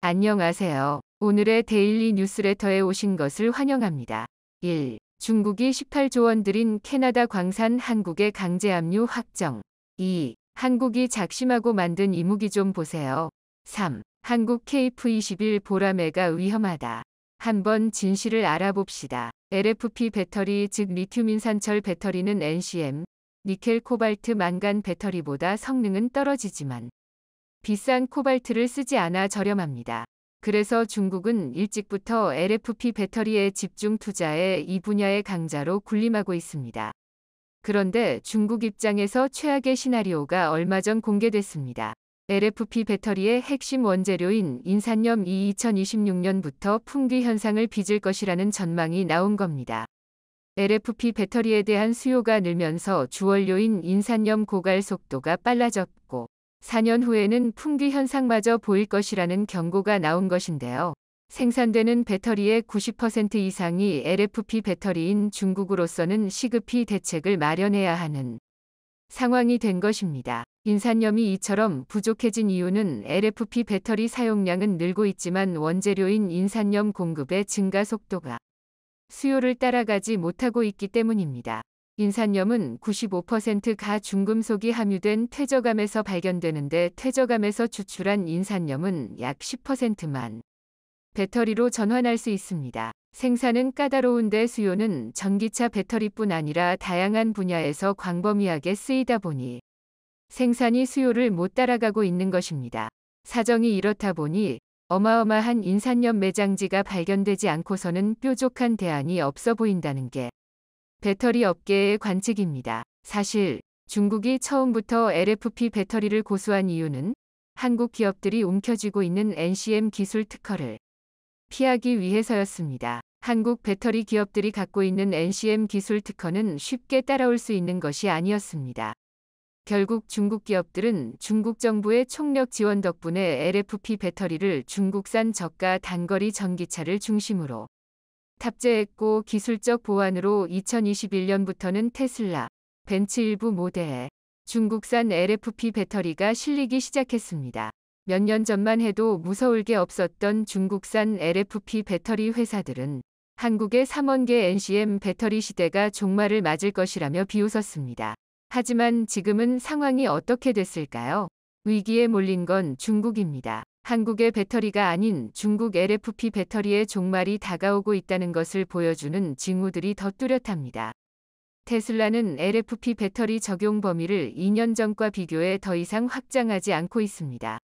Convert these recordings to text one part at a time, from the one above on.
안녕하세요. 오늘의 데일리 뉴스레터에 오신 것을 환영합니다. 1. 중국이 18조 원 들인 캐나다 광산 한국에 강제 압류 확정. 2. 한국이 작심하고 만든 이무기 좀 보세요. 3. 한국 KF21 보라매가 위험하다. 한번 진실을 알아봅시다. LFP 배터리 즉 리튬 인산철 배터리는 NCM, 니켈 코발트 만간 배터리보다 성능은 떨어지지만 비싼 코발트를 쓰지 않아 저렴합니다. 그래서 중국은 일찍부터 LFP 배터리에 집중 투자해 이 분야의 강자로 군림하고 있습니다. 그런데 중국 입장에서 최악의 시나리오가 얼마 전 공개됐습니다. LFP 배터리의 핵심 원재료인 인산염이 2026년부터 풍귀 현상을 빚을 것이라는 전망이 나온 겁니다. LFP 배터리에 대한 수요가 늘면서 주원료인 인산염 고갈 속도가 빨라졌고 4년 후에는 풍귀 현상마저 보일 것이라는 경고가 나온 것인데요. 생산되는 배터리의 90% 이상이 LFP 배터리인 중국으로서는 시급히 대책을 마련해야 하는 상황이 된 것입니다. 인산염이 이처럼 부족해진 이유는 LFP 배터리 사용량은 늘고 있지만 원재료인 인산염 공급의 증가 속도가 수요를 따라가지 못하고 있기 때문입니다. 인산염은 95%가 중금속이 함유된 퇴적암에서 발견되는데 퇴적암에서 추출한 인산염은 약 10%만 배터리로 전환할 수 있습니다. 생산은 까다로운데 수요는 전기차 배터리뿐 아니라 다양한 분야에서 광범위하게 쓰이다 보니 생산이 수요를 못 따라가고 있는 것입니다. 사정이 이렇다 보니 어마어마한 인산염 매장지가 발견되지 않고서는 뾰족한 대안이 없어 보인다는 게 배터리 업계의 관측입니다. 사실 중국이 처음부터 LFP 배터리를 고수한 이유는 한국 기업들이 움켜쥐고 있는 NCM 기술 특허를 피하기 위해서였습니다. 한국 배터리 기업들이 갖고 있는 NCM 기술 특허는 쉽게 따라올 수 있는 것이 아니었습니다. 결국 중국 기업들은 중국 정부의 총력 지원 덕분에 LFP 배터리를 중국산 저가 단거리 전기차를 중심으로 탑재했고 기술적 보완으로 2021년부터는 테슬라, 벤츠 일부 모델에 중국산 LFP 배터리가 실리기 시작했습니다. 몇 년 전만 해도 무서울 게 없었던 중국산 LFP 배터리 회사들은 한국의 3원계 NCM 배터리 시대가 종말을 맞을 것이라며 비웃었습니다. 하지만 지금은 상황이 어떻게 됐을까요? 위기에 몰린 건 중국입니다. 한국의 배터리가 아닌 중국 LFP 배터리의 종말이 다가오고 있다는 것을 보여주는 징후들이 더 뚜렷합니다. 테슬라는 LFP 배터리 적용 범위를 2년 전과 비교해 더 이상 확장하지 않고 있습니다.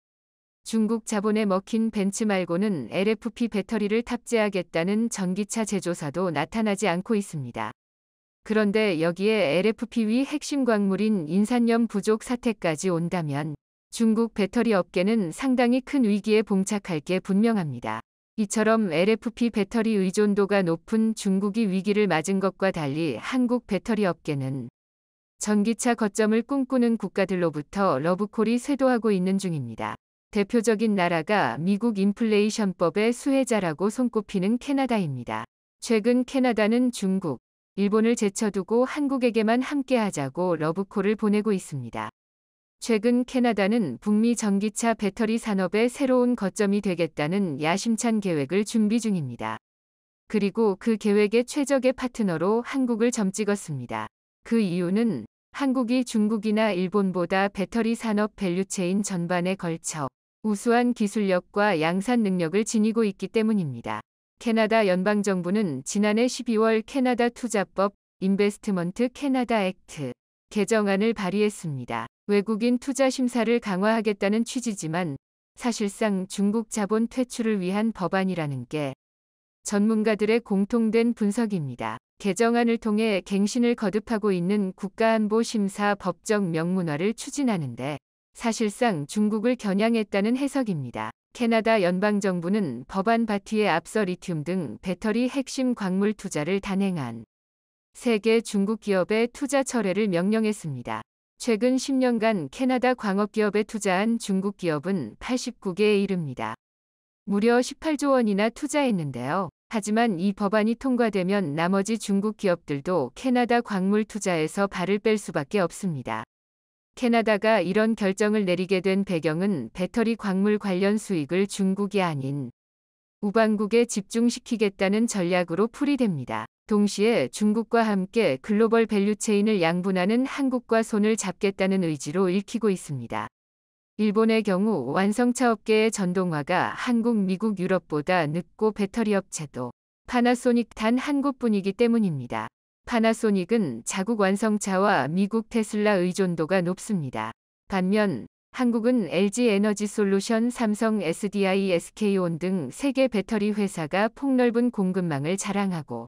중국 자본에 먹힌 벤츠 말고는 LFP 배터리를 탑재하겠다는 전기차 제조사도 나타나지 않고 있습니다. 그런데 여기에 LFP 위 핵심 광물인 인산염 부족 사태까지 온다면 중국 배터리 업계는 상당히 큰 위기에 봉착할 게 분명합니다. 이처럼 LFP 배터리 의존도가 높은 중국이 위기를 맞은 것과 달리 한국 배터리 업계는 전기차 거점을 꿈꾸는 국가들로부터 러브콜이 쇄도하고 있는 중입니다. 대표적인 나라가 미국 인플레이션법의 수혜자라고 손꼽히는 캐나다입니다. 최근 캐나다는 중국, 일본을 제쳐두고 한국에게만 함께하자고 러브콜을 보내고 있습니다. 최근 캐나다는 북미 전기차 배터리 산업의 새로운 거점이 되겠다는 야심찬 계획을 준비 중입니다. 그리고 그 계획의 최적의 파트너로 한국을 점찍었습니다. 그 이유는 한국이 중국이나 일본보다 배터리 산업 밸류체인 전반에 걸쳐 우수한 기술력과 양산 능력을 지니고 있기 때문입니다. 캐나다 연방정부는 지난해 12월 캐나다 투자법 인베스트먼트 캐나다 액트 개정안을 발의했습니다. 외국인 투자 심사를 강화하겠다는 취지지만 사실상 중국 자본 퇴출을 위한 법안이라는 게 전문가들의 공통된 분석입니다. 개정안을 통해 갱신을 거듭하고 있는 국가안보심사 법적 명문화를 추진하는데 사실상 중국을 겨냥했다는 해석입니다. 캐나다 연방정부는 법안 발의에 앞서 리튬 등 배터리 핵심 광물 투자를 단행한 세계 중국 기업의 투자 철회를 명령했습니다. 최근 10년간 캐나다 광업기업에 투자한 중국 기업은 89개에 이릅니다. 무려 18조 원이나 투자했는데요. 하지만 이 법안이 통과되면 나머지 중국 기업들도 캐나다 광물 투자에서 발을 뺄 수밖에 없습니다. 캐나다가 이런 결정을 내리게 된 배경은 배터리 광물 관련 수익을 중국이 아닌 우방국에 집중시키겠다는 전략으로 풀이됩니다. 동시에 중국과 함께 글로벌 밸류체인을 양분하는 한국과 손을 잡겠다는 의지로 읽히고 있습니다. 일본의 경우 완성차 업계의 전동화가 한국, 미국, 유럽보다 늦고 배터리 업체도 파나소닉 단 한 곳뿐이기 때문입니다. 파나소닉은 자국 완성차와 미국 테슬라 의존도가 높습니다. 반면 한국은 LG 에너지솔루션, 삼성, SDI, SK온 등 세계 배터리 회사가 폭넓은 공급망을 자랑하고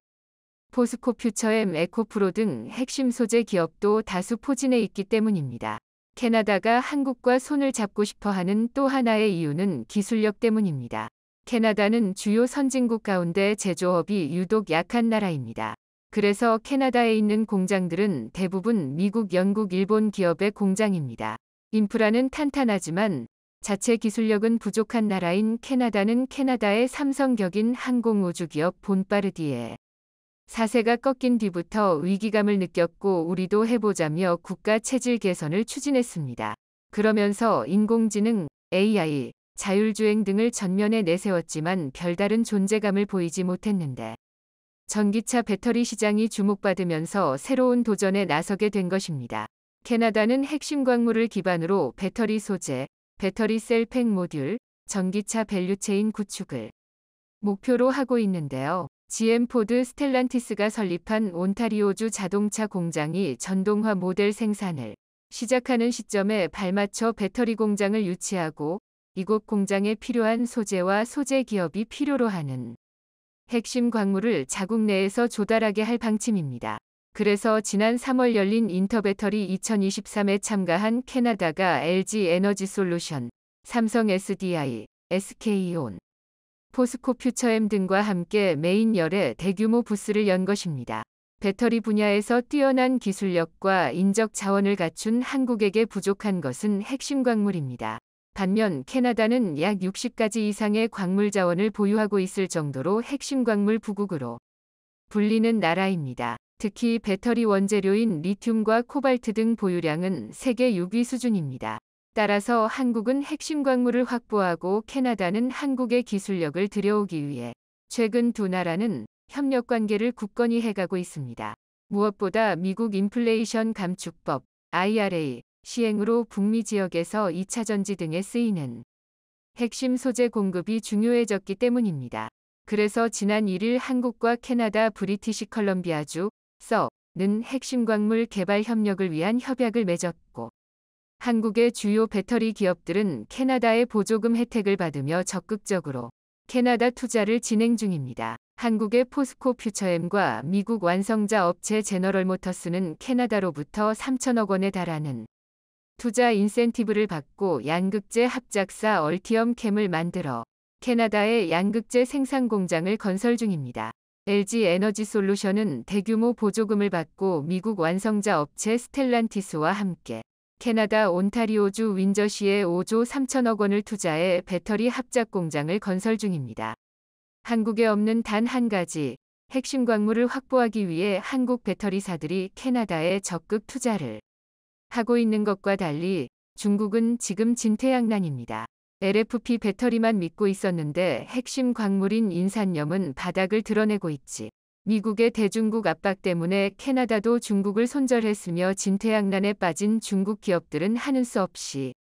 포스코 퓨처엠, 에코프로 등 핵심 소재 기업도 다수 포진해 있기 때문입니다. 캐나다가 한국과 손을 잡고 싶어 하는 또 하나의 이유는 기술력 때문입니다. 캐나다는 주요 선진국 가운데 제조업이 유독 약한 나라입니다. 그래서 캐나다에 있는 공장들은 대부분 미국, 영국, 일본 기업의 공장입니다. 인프라는 탄탄하지만 자체 기술력은 부족한 나라인 캐나다는 캐나다의 삼성격인 항공우주기업 본파르디에 4세가 꺾인 뒤부터 위기감을 느꼈고 우리도 해보자며 국가 체질 개선을 추진했습니다. 그러면서 인공지능, AI, 자율주행 등을 전면에 내세웠지만 별다른 존재감을 보이지 못했는데 전기차 배터리 시장이 주목받으면서 새로운 도전에 나서게 된 것입니다. 캐나다는 핵심 광물을 기반으로 배터리 소재, 배터리 셀 팩 모듈, 전기차 밸류체인 구축을 목표로 하고 있는데요. GM 포드 스텔란티스가 설립한 온타리오주 자동차 공장이 전동화 모델 생산을 시작하는 시점에 발맞춰 배터리 공장을 유치하고 이곳 공장에 필요한 소재와 소재 기업이 필요로 하는 핵심 광물을 자국 내에서 조달하게 할 방침입니다. 그래서 지난 3월 열린 인터배터리 2023에 참가한 캐나다가 LG 에너지솔루션, 삼성 SDI, SK온, 포스코 퓨처엠 등과 함께 메인 열에 대규모 부스를 연 것입니다. 배터리 분야에서 뛰어난 기술력과 인적 자원을 갖춘 한국에게 부족한 것은 핵심 광물입니다. 반면 캐나다는 약 60가지 이상의 광물 자원을 보유하고 있을 정도로 핵심 광물 부국으로 불리는 나라입니다. 특히 배터리 원재료인 리튬과 코발트 등 보유량은 세계 6위 수준입니다. 따라서 한국은 핵심 광물을 확보하고 캐나다는 한국의 기술력을 들여오기 위해 최근 두 나라는 협력 관계를 굳건히 해가고 있습니다. 무엇보다 미국 인플레이션 감축법 IRA 시행으로 북미 지역에서 2차 전지 등에 쓰이는 핵심 소재 공급이 중요해졌기 때문입니다. 그래서 지난 1일 한국과 캐나다 브리티시 컬럼비아주 는 핵심 광물 개발 협력을 위한 협약을 맺었고 한국의 주요 배터리 기업들은 캐나다의 보조금 혜택을 받으며 적극적으로 캐나다 투자를 진행 중입니다. 한국의 포스코 퓨처엠과 미국 완성자 업체 제너럴모터스는 캐나다로부터 3천억 원에 달하는 투자 인센티브를 받고 양극재 합작사 얼티엄 캠을 만들어 캐나다의 양극재 생산 공장을 건설 중입니다. LG 에너지솔루션은 대규모 보조금을 받고 미국 완성자 업체 스텔란티스와 함께 캐나다 온타리오주 윈저시에 5조 3천억 원을 투자해 배터리 합작 공장을 건설 중입니다. 한국에 없는 단 한 가지 핵심 광물을 확보하기 위해 한국 배터리사들이 캐나다에 적극 투자를 하고 있는 것과 달리 중국은 지금 진퇴양난입니다. LFP 배터리만 믿고 있었는데 핵심 광물인 인산염은 바닥을 드러내고 있지. 미국의 대중국 압박 때문에 캐나다도 중국을 손절했으며 진퇴양난에 빠진 중국 기업들은 하는 수 없이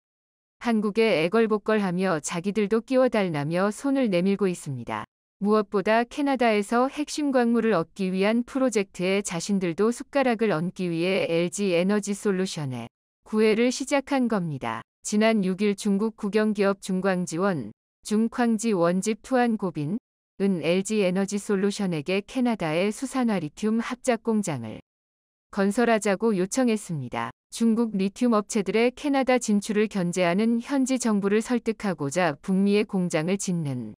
한국에 애걸복걸하며 자기들도 끼워달라며 손을 내밀고 있습니다. 무엇보다 캐나다에서 핵심 광물을 얻기 위한 프로젝트에 자신들도 숟가락을 얹기 위해 LG 에너지솔루션에 구애를 시작한 겁니다. 지난 6일 중국 국영기업 중광지원, 중쾅지 원집 투안고빈, 은 LG 에너지솔루션에게 캐나다의 수산화 리튬 합작 공장을 건설하자고 요청했습니다. 중국 리튬 업체들의 캐나다 진출을 견제하는 현지 정부를 설득하고자 북미에 공장을 짓는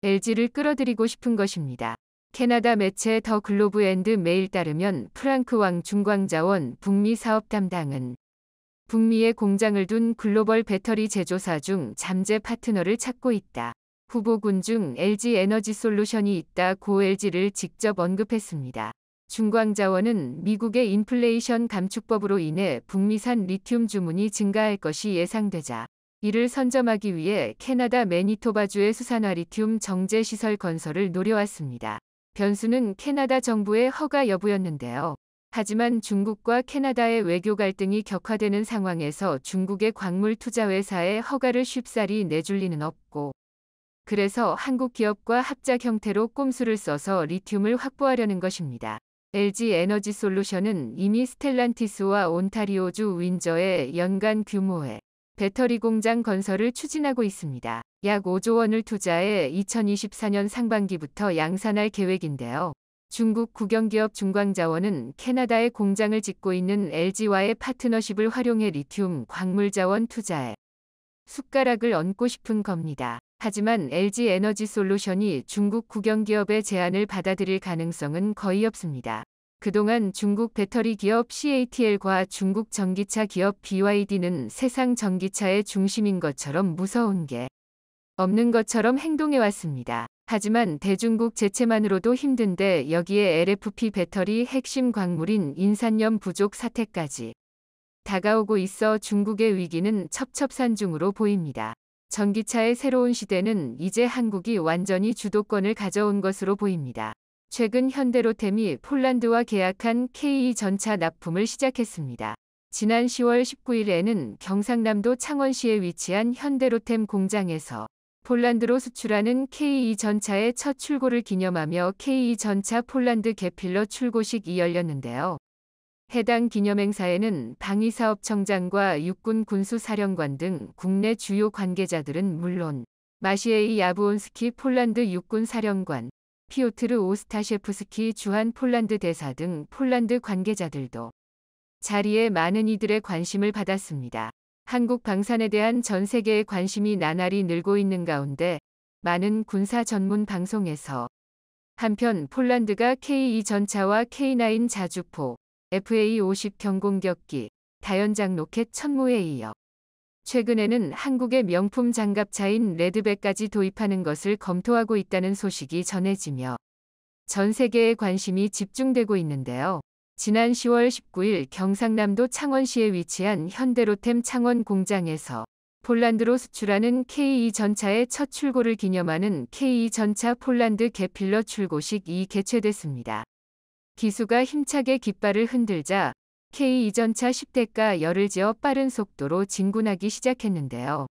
LG를 끌어들이고 싶은 것입니다. 캐나다 매체 더 글로브 앤드 메일 따르면 프랑크 왕 중광자원 북미 사업 담당은 북미에 공장을 둔 글로벌 배터리 제조사 중 잠재 파트너를 찾고 있다. 후보군 중 LG 에너지솔루션이 있다 고 LG를 직접 언급했습니다. 중광자원은 미국의 인플레이션 감축법으로 인해 북미산 리튬 주문이 증가할 것이 예상되자 이를 선점하기 위해 캐나다 매니토바주의 수산화 리튬 정제 시설 건설을 노려왔습니다. 변수는 캐나다 정부의 허가 여부였는데요. 하지만 중국과 캐나다의 외교 갈등이 격화되는 상황에서 중국의 광물 투자 회사에 허가를 쉽사리 내줄 리는 없고, 그래서 한국 기업과 합작 형태로 꼼수를 써서 리튬을 확보하려는 것입니다. LG 에너지 솔루션은 이미 스텔란티스와 온타리오주 윈저의 연간 규모의 배터리 공장 건설을 추진하고 있습니다. 약 5조 원을 투자해 2024년 상반기부터 양산할 계획인데요. 중국 국영기업 중광자원은 캐나다에 공장을 짓고 있는 LG와의 파트너십을 활용해 리튬 광물자원 투자에 숟가락을 얹고 싶은 겁니다. 하지만 LG 에너지 솔루션이 중국 국영기업의 제안을 받아들일 가능성은 거의 없습니다. 그동안 중국 배터리 기업 CATL과 중국 전기차 기업 BYD는 세상 전기차의 중심인 것처럼 무서운 게 없는 것처럼 행동해왔습니다. 하지만 대중국 제체만으로도 힘든데 여기에 LFP 배터리 핵심 광물인 인산염 부족 사태까지 다가오고 있어 중국의 위기는 첩첩산중으로 보입니다. 전기차의 새로운 시대는 이제 한국이 완전히 주도권을 가져온 것으로 보입니다. 최근 현대로템이 폴란드와 계약한 KE 전차 납품을 시작했습니다. 지난 10월 19일에는 경상남도 창원시에 위치한 현대로템 공장에서 폴란드로 수출하는 KE 전차의 첫 출고를 기념하며 KE 전차 폴란드 개필러 출고식이 열렸는데요. 해당 기념행사에는 방위사업청장과 육군 군수사령관 등 국내 주요 관계자들은 물론 마시에이 야부온스키 폴란드 육군사령관, 피오트르 오스타셰프스키 주한 폴란드 대사 등 폴란드 관계자들도 자리에 많은 이들의 관심을 받았습니다. 한국 방산에 대한 전 세계의 관심이 나날이 늘고 있는 가운데 많은 군사 전문 방송에서 한편 폴란드가 K2 전차와 K9 자주포, FA-50 경공격기, 다연장 로켓 천무에 이어 최근에는 한국의 명품 장갑차인 레드백까지 도입하는 것을 검토하고 있다는 소식이 전해지며 전 세계의 관심이 집중되고 있는데요. 지난 10월 19일 경상남도 창원시에 위치한 현대로템 창원 공장에서 폴란드로 수출하는 K2 전차의 첫 출고를 기념하는 K2 전차 폴란드 개필러 출고식이 개최됐습니다. 기수가 힘차게 깃발을 흔들자 K2 전차 10대가 열을 지어 빠른 속도로 진군하기 시작했는데요.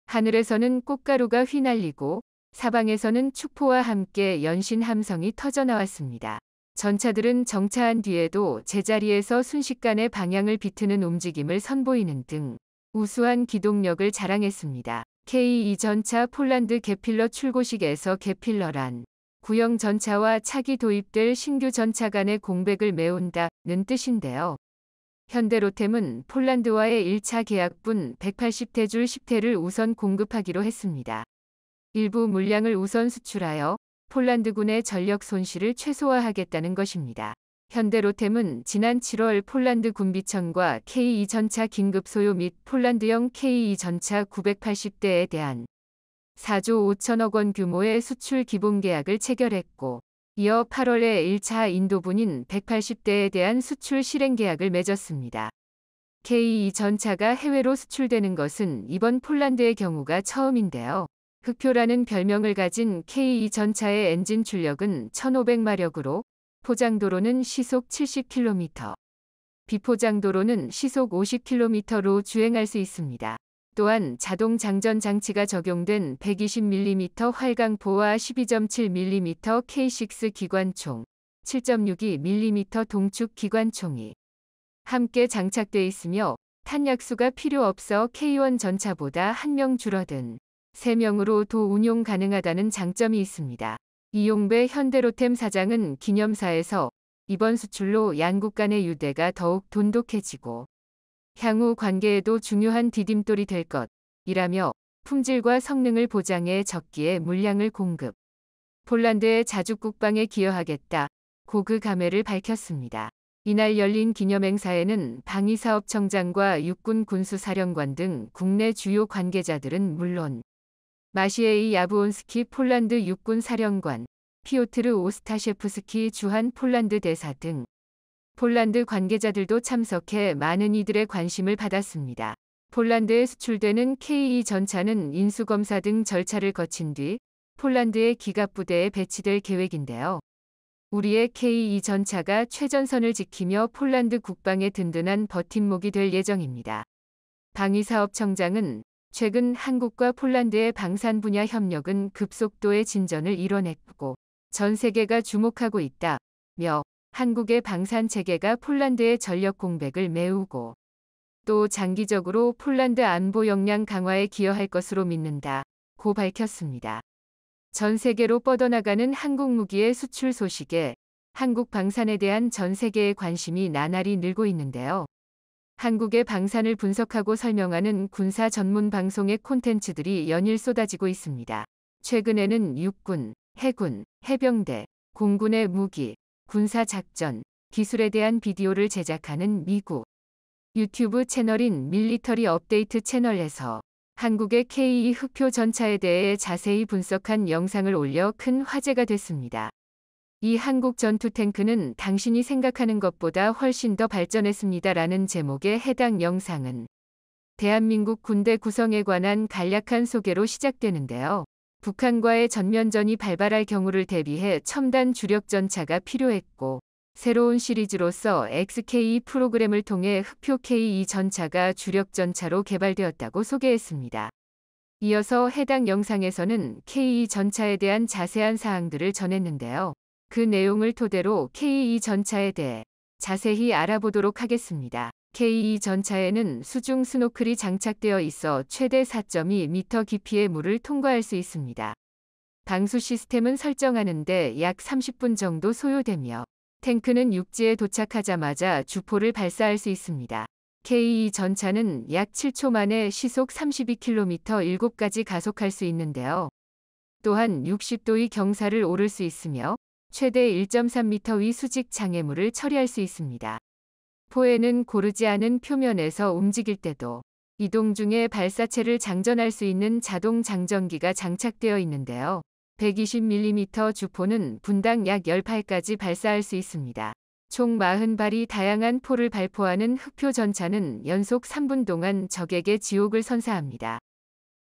하늘에서는 꽃가루가 휘날리고 사방에서는 축포와 함께 연신 함성이 터져나왔습니다. 전차들은 정차한 뒤에도 제자리에서 순식간에 방향을 비트는 움직임을 선보이는 등 우수한 기동력을 자랑했습니다. K2 전차 폴란드 개필러 출고식에서 개필러란 구형 전차와 차기 도입될 신규 전차 간의 공백을 메운다는 뜻인데요. 현대로템은 폴란드와의 1차 계약분 180대줄 10대를 우선 공급하기로 했습니다. 일부 물량을 우선 수출하여 폴란드군의 전력 손실을 최소화하겠다는 것입니다. 현대로템은 지난 7월 폴란드 군비청과 K2 전차 긴급 소요 및 폴란드형 K2 전차 980대에 대한 4조 5천억 원 규모의 수출 기본 계약을 체결했고, 이어 8월에 1차 인도분인 180대에 대한 수출 실행 계약을 맺었습니다. K2 전차가 해외로 수출되는 것은 이번 폴란드의 경우가 처음인데요. 흑표라는 별명을 가진 K2 전차의 엔진 출력은 1500마력으로 포장도로는 시속 70km, 비포장도로는 시속 50km로 주행할 수 있습니다. 또한 자동 장전 장치가 적용된 120mm 활강포와 12.7mm K6 기관총, 7.62mm 동축 기관총이 함께 장착돼 있으며 탄약수가 필요 없어 K1 전차보다 1명 줄어든 3명으로 도 운용 가능하다는 장점이 있습니다. 이용배 현대로템 사장은 기념사에서 이번 수출로 양국 간의 유대가 더욱 돈독해지고 향후 관계에도 중요한 디딤돌이 될 것이라며 품질과 성능을 보장해 적기에 물량을 공급, 폴란드의 자주 국방에 기여하겠다고 그 감회를 밝혔습니다. 이날 열린 기념행사에는 방위사업청장과 육군 군수사령관 등 국내 주요 관계자들은 물론 마시에이 야부온스키 폴란드 육군사령관, 피오트르 오스타셰프스키 주한 폴란드 대사 등 폴란드 관계자들도 참석해 많은 이들의 관심을 받았습니다. 폴란드에 수출되는 K2 전차는 인수검사 등 절차를 거친 뒤 폴란드의 기갑부대에 배치될 계획인데요. 우리의 K2 전차가 최전선을 지키며 폴란드 국방에 든든한 버팀목이 될 예정입니다. 방위사업청장은 최근 한국과 폴란드의 방산 분야 협력은 급속도의 진전을 이뤄냈고 전 세계가 주목하고 있다며 한국의 방산 체계가 폴란드의 전력 공백을 메우고 또 장기적으로 폴란드 안보 역량 강화에 기여할 것으로 믿는다고 밝혔습니다. 전 세계로 뻗어나가는 한국 무기의 수출 소식에 한국 방산에 대한 전 세계의 관심이 나날이 늘고 있는데요. 한국의 방산을 분석하고 설명하는 군사 전문 방송의 콘텐츠들이 연일 쏟아지고 있습니다. 최근에는 육군, 해군, 해병대, 공군의 무기, 군사작전, 기술에 대한 비디오를 제작하는 미국 유튜브 채널인 밀리터리 업데이트 채널에서 한국의 K2 흑표 전차에 대해 자세히 분석한 영상을 올려 큰 화제가 됐습니다. 이 한국 전투 탱크는 당신이 생각하는 것보다 훨씬 더 발전했습니다라는 제목의 해당 영상은 대한민국 군대 구성에 관한 간략한 소개로 시작되는데요. 북한과의 전면전이 발발할 경우를 대비해 첨단 주력 전차가 필요했고 새로운 시리즈로서 XK 프로그램을 통해 흑표 K2 전차가 주력 전차로 개발되었다고 소개했습니다. 이어서 해당 영상에서는 K2 전차에 대한 자세한 사항들을 전했는데요. 그 내용을 토대로 K2 전차에 대해 자세히 알아보도록 하겠습니다. K2 전차에는 수중 스노클이 장착되어 있어 최대 4.2m 깊이의 물을 통과할 수 있습니다. 방수 시스템은 설정하는데 약 30분 정도 소요되며 탱크는 육지에 도착하자마자 주포를 발사할 수 있습니다. K2 전차는 약 7초 만에 시속 32km 7가지 가속할 수 있는데요. 또한 60도의 경사를 오를 수 있으며 최대 1.3m 위 수직 장애물을 처리할 수 있습니다. 포에는 고르지 않은 표면에서 움직일 때도 이동 중에 발사체를 장전할 수 있는 자동 장전기가 장착되어 있는데요. 120mm 주포는 분당 약 10발까지 발사할 수 있습니다. 총 40발이 다양한 포를 발포하는 흑표 전차는 연속 3분 동안 적에게 지옥을 선사합니다.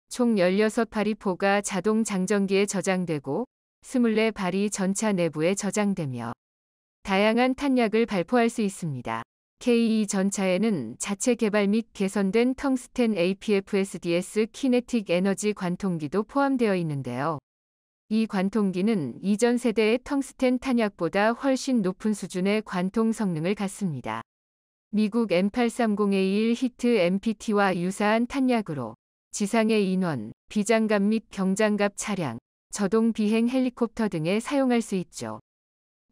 총 16발의 포가 자동 장전기에 저장되고 24발이 전차 내부에 저장되며 다양한 탄약을 발포할 수 있습니다. K2 전차에는 자체 개발 및 개선된 텅스텐 APFSDS 키네틱 에너지 관통기도 포함되어 있는데요. 이 관통기는 이전 세대의 텅스텐 탄약보다 훨씬 높은 수준의 관통 성능을 갖습니다. 미국 M830A1 히트 MPT와 유사한 탄약으로 지상의 인원, 비장갑 및 경장갑 차량, 저동 비행 헬리콥터 등에 사용할 수 있죠.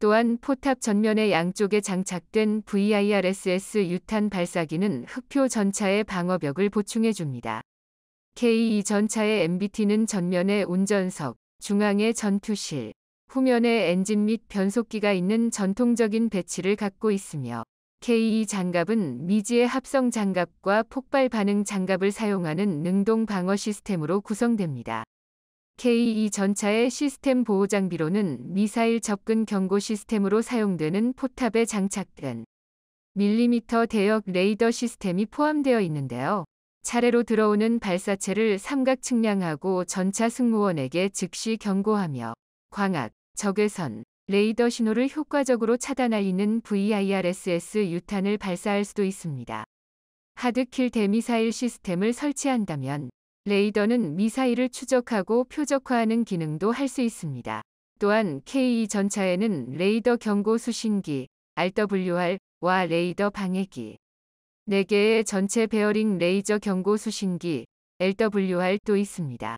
또한 포탑 전면의 양쪽에 장착된 VIRSS 유탄 발사기는 흑표 전차의 방어벽을 보충해줍니다. K2 전차의 MBT는 전면에 운전석, 중앙에 전투실, 후면에 엔진 및 변속기가 있는 전통적인 배치를 갖고 있으며 K2 장갑은 미지의 합성 장갑과 폭발 반응 장갑을 사용하는 능동 방어 시스템으로 구성됩니다. K2 전차의 시스템 보호 장비로는 미사일 접근 경고 시스템으로 사용되는 포탑에 장착된 밀리미터 대역 레이더 시스템이 포함되어 있는데요. 차례로 들어오는 발사체를 삼각 측량하고 전차 승무원에게 즉시 경고하며 광학, 적외선, 레이더 신호를 효과적으로 차단하는 VIRSS 유탄을 발사할 수도 있습니다. 하드킬 대미사일 시스템을 설치한다면 레이더는 미사일을 추적하고 표적화하는 기능도 할 수 있습니다. 또한 K2 전차에는 레이더 경고 수신기, RWR와 레이더 방해기, 4개의 전체 베어링 레이저 경고 수신기, LWR도 있습니다.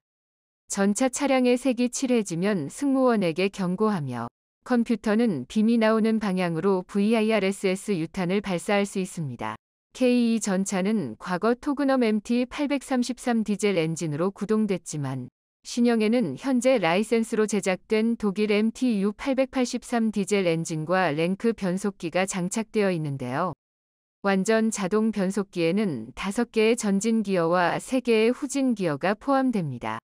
전차 차량의 색이 칠해지면 승무원에게 경고하며 컴퓨터는 빔이 나오는 방향으로 VIRSS 유탄을 발사할 수 있습니다. K2 전차는 과거 토그넘 MT833 디젤 엔진으로 구동됐지만 신형에는 현재 라이센스로 제작된 독일 MTU883 디젤 엔진과 랭크 변속기가 장착되어 있는데요. 완전 자동 변속기에는 5개의 전진 기어와 3개의 후진 기어가 포함됩니다.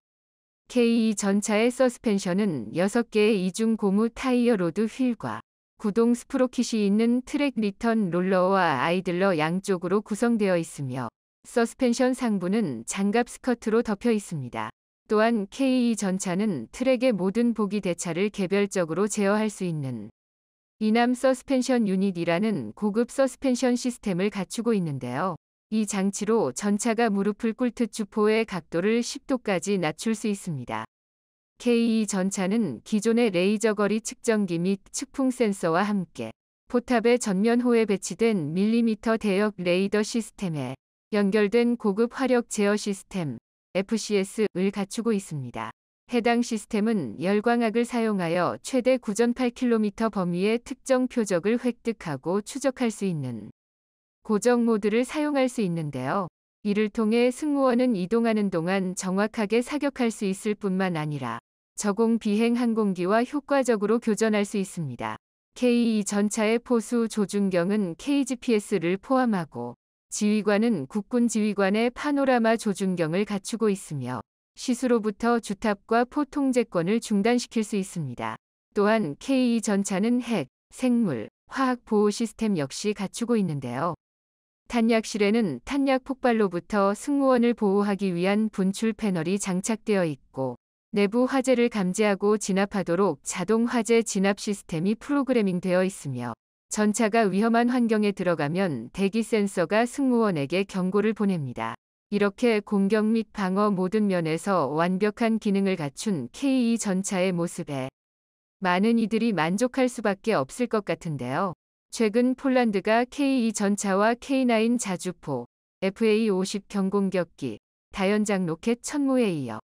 K2 전차의 서스펜션은 6개의 이중 고무 타이어 로드 휠과 구동 스프로킷이 있는 트랙 리턴 롤러와 아이들러 양쪽으로 구성되어 있으며 서스펜션 상부는 장갑 스커트로 덮여 있습니다. 또한 K2 전차는 트랙의 모든 보기 대차를 개별적으로 제어할 수 있는 이남 서스펜션 유닛이라는 고급 서스펜션 시스템을 갖추고 있는데요. 이 장치로 전차가 무릎을 꿇듯 주포의 각도를 10도까지 낮출 수 있습니다. K2 전차는 기존의 레이저 거리 측정기 및 측풍 센서와 함께 포탑의 전면호에 배치된 밀리미터 대역 레이더 시스템에 연결된 고급 화력 제어 시스템 FCS를 갖추고 있습니다. 해당 시스템은 열광학을 사용하여 최대 9.8km 범위의 특정 표적을 획득하고 추적할 수 있는 고정 모드를 사용할 수 있는데요. 이를 통해 승무원은 이동하는 동안 정확하게 사격할 수 있을 뿐만 아니라 저공 비행 항공기와 효과적으로 교전할 수 있습니다. K2 전차의 포수 조준경은 KGPS를 포함하고 지휘관은 국군 지휘관의 파노라마 조준경을 갖추고 있으며 시수로부터 주탑과 포 통제권을 중단시킬 수 있습니다. 또한 K2 전차는 핵, 생물, 화학 보호 시스템 역시 갖추고 있는데요. 탄약실에는 탄약 폭발로부터 승무원을 보호하기 위한 분출 패널이 장착되어 있고 내부 화재를 감지하고 진압하도록 자동 화재 진압 시스템이 프로그래밍 되어 있으며 전차가 위험한 환경에 들어가면 대기 센서가 승무원에게 경고를 보냅니다. 이렇게 공격 및 방어 모든 면에서 완벽한 기능을 갖춘 K2 전차의 모습에 많은 이들이 만족할 수밖에 없을 것 같은데요. 최근 폴란드가 K2 전차와 K9 자주포, FA-50 경공격기, 다연장 로켓 천무에 이어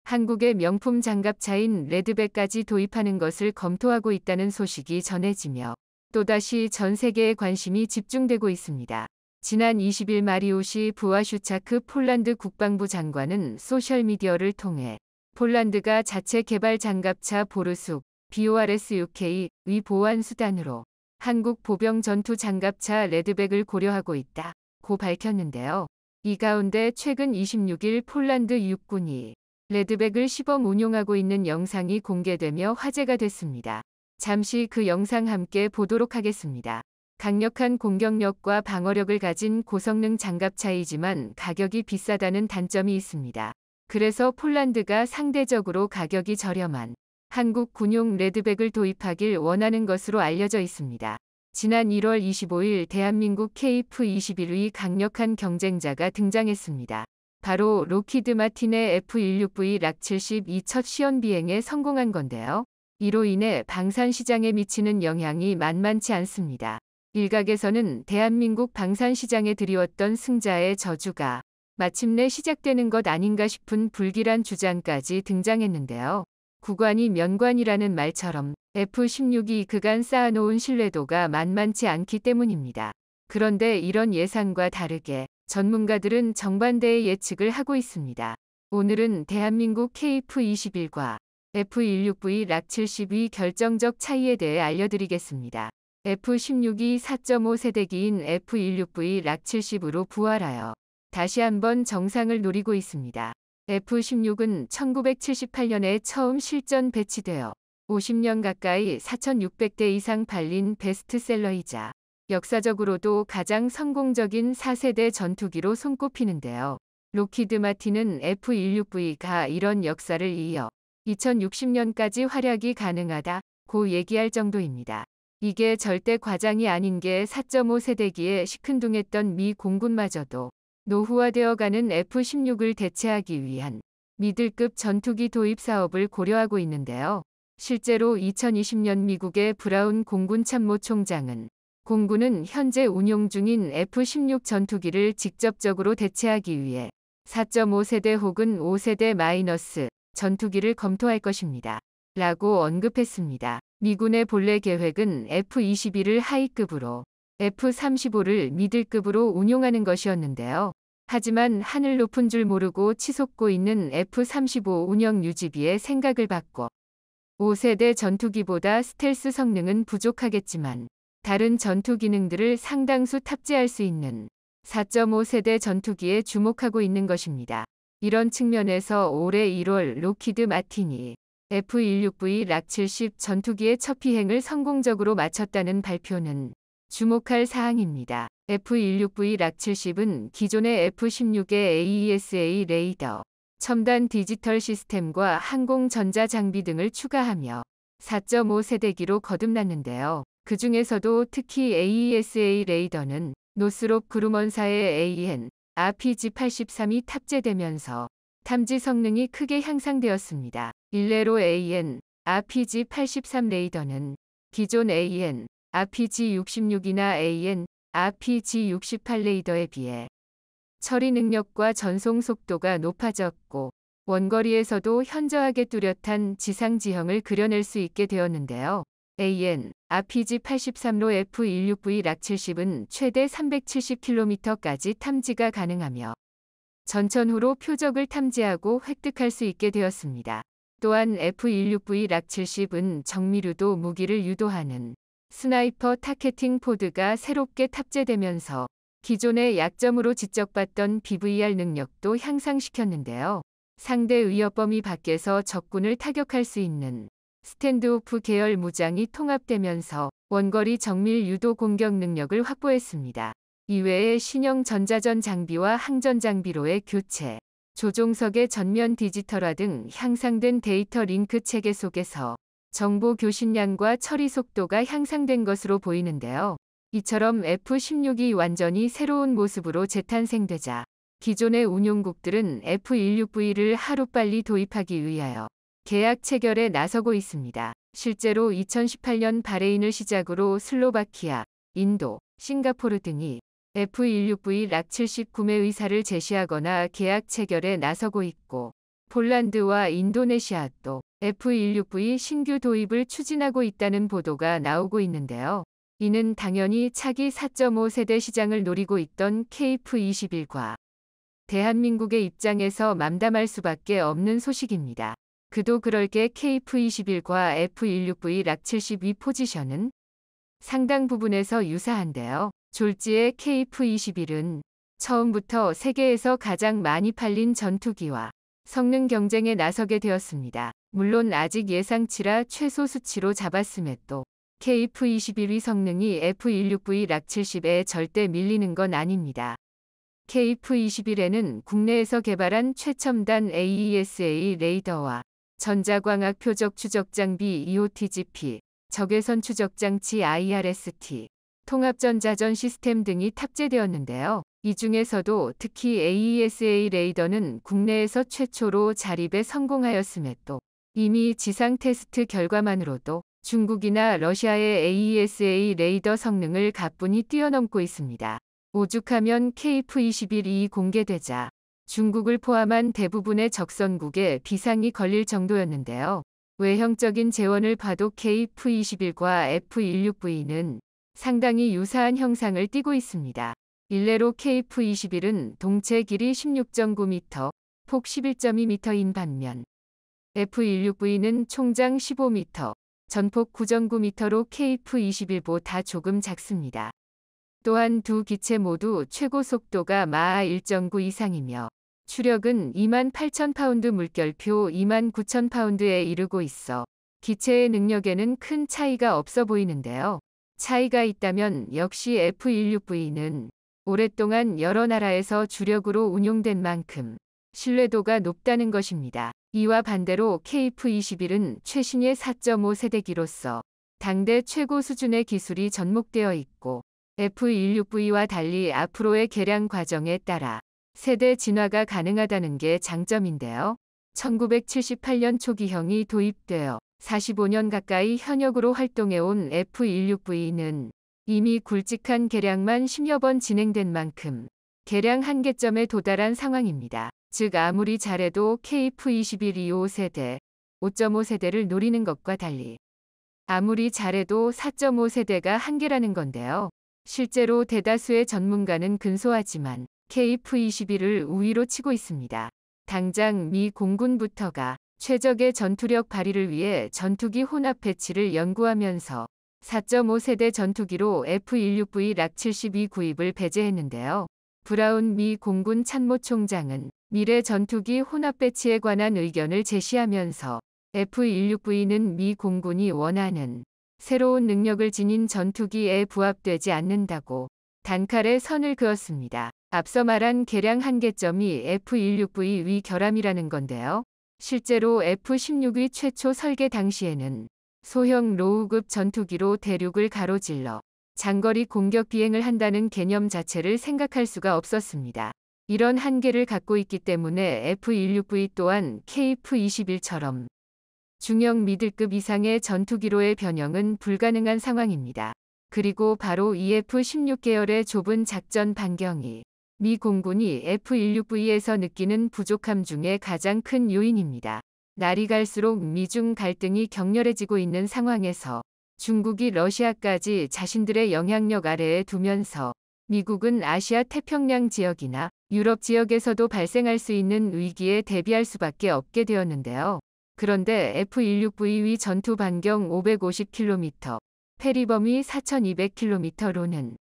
한국의 명품 장갑차인 레드백까지 도입하는 것을 검토하고 있다는 소식이 전해지며 또다시 전 세계의 관심이 집중되고 있습니다. 지난 20일 마리우시 부와슈차크 폴란드 국방부 장관은 소셜미디어를 통해 폴란드가 자체 개발 장갑차 보르숙 BORS-UK의 보완 수단으로 한국 보병 전투 장갑차 레드백을 고려하고 있다고 밝혔는데요. 이 가운데 최근 26일 폴란드 육군이 레드백을 시범 운용하고 있는 영상이 공개되며 화제가 됐습니다. 잠시 그 영상 함께 보도록 하겠습니다. 강력한 공격력과 방어력을 가진 고성능 장갑차이지만 가격이 비싸다는 단점이 있습니다. 그래서 폴란드가 상대적으로 가격이 저렴한 한국 군용 레드백을 도입하길 원하는 것으로 알려져 있습니다. 지난 1월 25일 대한민국 KF-21의 강력한 경쟁자가 등장했습니다. 바로 로키드 마틴의 F-16V 락-72 첫 시연 비행에 성공한 건데요. 이로 인해 방산 시장에 미치는 영향이 만만치 않습니다. 일각에서는 대한민국 방산 시장에 들이웠던 승자의 저주가 마침내 시작되는 것 아닌가 싶은 불길한 주장까지 등장했는데요. 구관이 면관이라는 말처럼 F-16이 그간 쌓아놓은 신뢰도가 만만치 않기 때문입니다. 그런데 이런 예상과 다르게 전문가들은 정반대의 예측을 하고 있습니다. 오늘은 대한민국 KF-21과 F-16V 락-72 결정적 차이에 대해 알려드리겠습니다. F-16이 4.5 세대기인 F-16V 락-70으로 부활하여 다시 한번 정상을 노리고 있습니다. F-16은 1978년에 처음 실전 배치되어 50년 가까이 4,600대 이상 팔린 베스트셀러이자 역사적으로도 가장 성공적인 4세대 전투기로 손꼽히는데요. 로키드 마틴은 F-16V가 이런 역사를 이어 2060년까지 활약이 가능하다고 얘기할 정도입니다. 이게 절대 과장이 아닌 게 4.5 세대기에 시큰둥했던 미 공군마저도 노후화되어가는 F-16을 대체하기 위한 미들급 전투기 도입 사업을 고려하고 있는데요. 실제로 2020년 미국의 브라운 공군 참모총장은 공군은 현재 운용 중인 F-16 전투기를 직접적으로 대체하기 위해 4.5 세대 혹은 5세대 마이너스 전투기를 검토할 것입니다. 라고 언급했습니다. 미군의 본래 계획은 F-21을 하이급으로 F-35를 미들급으로 운용하는 것이었는데요. 하지만 하늘 높은 줄 모르고 치솟고 있는 F-35 운영 유지비에 생각을 바꿔 5세대 전투기보다 스텔스 성능은 부족하겠지만 다른 전투 기능들을 상당수 탑재할 수 있는 4.5 세대 전투기에 주목하고 있는 것입니다. 이런 측면에서 올해 1월 로키드 마틴이 F-16V 락70 전투기의 첫 비행을 성공적으로 마쳤다는 발표는 주목할 사항입니다. F-16V 락70은 기존의 F-16의 AESA 레이더, 첨단 디지털 시스템과 항공 전자 장비 등을 추가하며 4.5세대기로 거듭났는데요. 그 중에서도 특히 AESA 레이더는 노스롭 그루먼사의 AN, RPG-83이 탑재되면서 탐지 성능이 크게 향상되었습니다. 일례로 AN, RPG-83 레이더는 기존 AN, RPG-66이나 AN, RPG-68 레이더에 비해 처리 능력과 전송 속도가 높아졌고 원거리에서도 현저하게 뚜렷한 지상 지형을 그려낼 수 있게 되었는데요. AN, RPG-83로 F-16V 락70은 최대 370km까지 탐지가 가능하며 전천후로 표적을 탐지하고 획득할 수 있게 되었습니다. 또한 F-16V 락70은 정밀유도 무기를 유도하는 스나이퍼 타겟팅 포드가 새롭게 탑재되면서 기존의 약점으로 지적받던 BVR 능력도 향상시켰는데요. 상대 위협 범위 밖에서 적군을 타격할 수 있는 스탠드오프 계열 무장이 통합되면서 원거리 정밀 유도 공격 능력을 확보했습니다. 이외에 신형 전자전 장비와 항전 장비로의 교체, 조종석의 전면 디지털화 등 향상된 데이터 링크 체계 속에서 정보 교신량과 처리 속도가 향상된 것으로 보이는데요. 이처럼 F-16이 완전히 새로운 모습으로 재탄생되자 기존의 운용국들은 F-16V를 하루빨리 도입하기 위하여 계약 체결에 나서고 있습니다. 실제로 2018년 바레인을 시작으로 슬로바키아, 인도, 싱가포르 등이 F-16V 락70 구매 의사를 제시하거나 계약 체결에 나서고 있고 폴란드와 인도네시아도 F-16V 신규 도입을 추진하고 있다는 보도가 나오고 있는데요. 이는 당연히 차기 4.5세대 시장을 노리고 있던 KF-21과 대한민국의 입장에서 mam담할 수밖에 없는 소식입니다. 그도 그럴 게 KF-21과 F-16V 락70위 포지션은 상당 부분에서 유사한데요. 졸지의 KF-21은 처음부터 세계에서 가장 많이 팔린 전투기와 성능 경쟁에 나서게 되었습니다. 물론 아직 예상치라 최소 수치로 잡았음에도 KF-21의 성능이 F-16V 락70에 절대 밀리는 건 아닙니다. KF-21에는 국내에서 개발한 최첨단 AESA 레이더와 전자광학 표적 추적 장비 EOTGP, 적외선 추적 장치 IRST, 통합전자전 시스템 등이 탑재되었는데요. 이 중에서도 특히 AESA 레이더는 국내에서 최초로 자립에 성공하였음에도 이미 지상 테스트 결과만으로도 중국이나 러시아의 AESA 레이더 성능을 가뿐히 뛰어넘고 있습니다. 오죽하면 KF-21이 공개되자 중국을 포함한 대부분의 적선국에 비상이 걸릴 정도였는데요. 외형적인 재원을 봐도 KF-21과 F-16V는 상당히 유사한 형상을 띠고 있습니다. 일례로 KF-21은 동체 길이 16.9m, 폭 11.2m인 반면 F-16V는 총장 15m, 전폭 9.9m로 KF-21보다 조금 작습니다. 또한 두 기체 모두 최고 속도가 마하 1.9 이상이며 추력은 28,000파운드 물결표 29,000파운드에 이르고 있어 기체의 능력에는 큰 차이가 없어 보이는데요. 차이가 있다면 역시 F-16V는 오랫동안 여러 나라에서 주력으로 운용된 만큼 신뢰도가 높다는 것입니다. 이와 반대로 KF-21은 최신의 4.5세대기로서 당대 최고 수준의 기술이 접목되어 있고 F-16V와 달리 앞으로의 개량 과정에 따라 세대 진화가 가능하다는 게 장점인데요. 1978년 초기형이 도입되어 45년 가까이 현역으로 활동해온 F-16V는 이미 굵직한 개량만 10여 번 진행된 만큼 개량 한계점에 도달한 상황입니다. 즉 아무리 잘해도 KF-21 2.5세대, 5.5세대를 노리는 것과 달리 아무리 잘해도 4.5세대가 한계라는 건데요. 실제로 대다수의 전문가는 근소하지만 KF-21을 우위로 치고 있습니다. 당장 미 공군부터가 최적의 전투력 발휘를 위해 전투기 혼합 배치를 연구하면서 4.5세대 전투기로 F-16V 락72 구입을 배제했는데요. 브라운 미 공군 참모총장은 미래 전투기 혼합 배치에 관한 의견을 제시하면서 F-16V는 미 공군이 원하는 새로운 능력을 지닌 전투기에 부합되지 않는다고 단칼에 선을 그었습니다. 앞서 말한 개량 한계점이 F-16V 위 결함이라는 건데요. 실제로 F-16의 최초 설계 당시에는 소형 로우급 전투기로 대륙을 가로질러 장거리 공격 비행을 한다는 개념 자체를 생각할 수가 없었습니다. 이런 한계를 갖고 있기 때문에 F-16V 또한 KF-21처럼 중형 미들급 이상의 전투기로의 변형은 불가능한 상황입니다. 그리고 바로 이 F-16 계열의 좁은 작전 반경이 미 공군이 F-16V에서 느끼는 부족함 중에 가장 큰 요인입니다. 날이 갈수록 미중 갈등이 격렬해지고 있는 상황에서 중국이 러시아까지 자신들의 영향력 아래에 두면서 미국은 아시아 태평양 지역이나 유럽 지역에서도 발생할 수 있는 위기에 대비할 수밖에 없게 되었는데요. 그런데 F-16V 위 전투 반경 550km, 패리 범위 4200km로는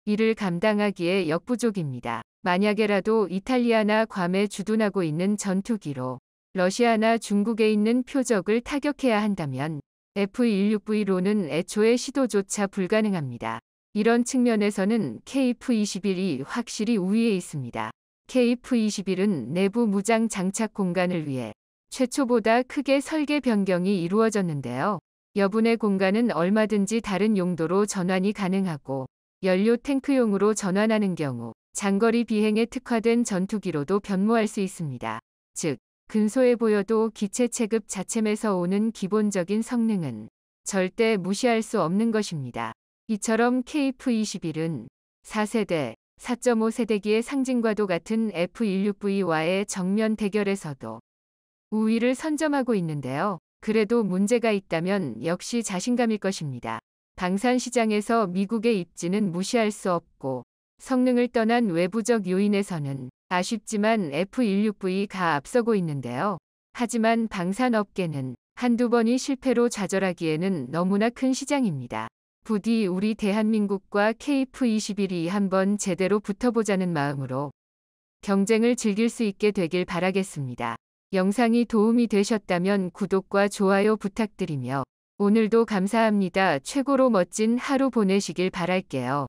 이를 감당하기에 역부족입니다. 만약에라도 이탈리아나 괌에 주둔하고 있는 전투기로 러시아나 중국에 있는 표적을 타격해야 한다면 F-16V로는 애초에 시도조차 불가능합니다. 이런 측면에서는 KF-21이 확실히 우위에 있습니다. KF-21은 내부 무장 장착 공간을 위해 최초보다 크게 설계 변경이 이루어졌는데요. 여분의 공간은 얼마든지 다른 용도로 전환이 가능하고 연료 탱크용으로 전환하는 경우 장거리 비행에 특화된 전투기로도 변모할 수 있습니다. 즉, 근소해 보여도 기체 체급 자체에서 오는 기본적인 성능은 절대 무시할 수 없는 것입니다. 이처럼 KF-21은 4세대, 4.5세대기의 상징과도 같은 F-16V와의 정면 대결에서도 우위를 선점하고 있는데요. 그래도 문제가 있다면 역시 자신감일 것입니다. 방산 시장에서 미국의 입지는 무시할 수 없고 성능을 떠난 외부적 요인에서는 아쉽지만 F-16V가 앞서고 있는데요. 하지만 방산업계는 한두 번의 실패로 좌절하기에는 너무나 큰 시장입니다. 부디 우리 대한민국과 KF-21이 한번 제대로 붙어보자는 마음으로 경쟁을 즐길 수 있게 되길 바라겠습니다. 영상이 도움이 되셨다면 구독과 좋아요 부탁드리며 오늘도 감사합니다. 최고로 멋진 하루 보내시길 바랄게요.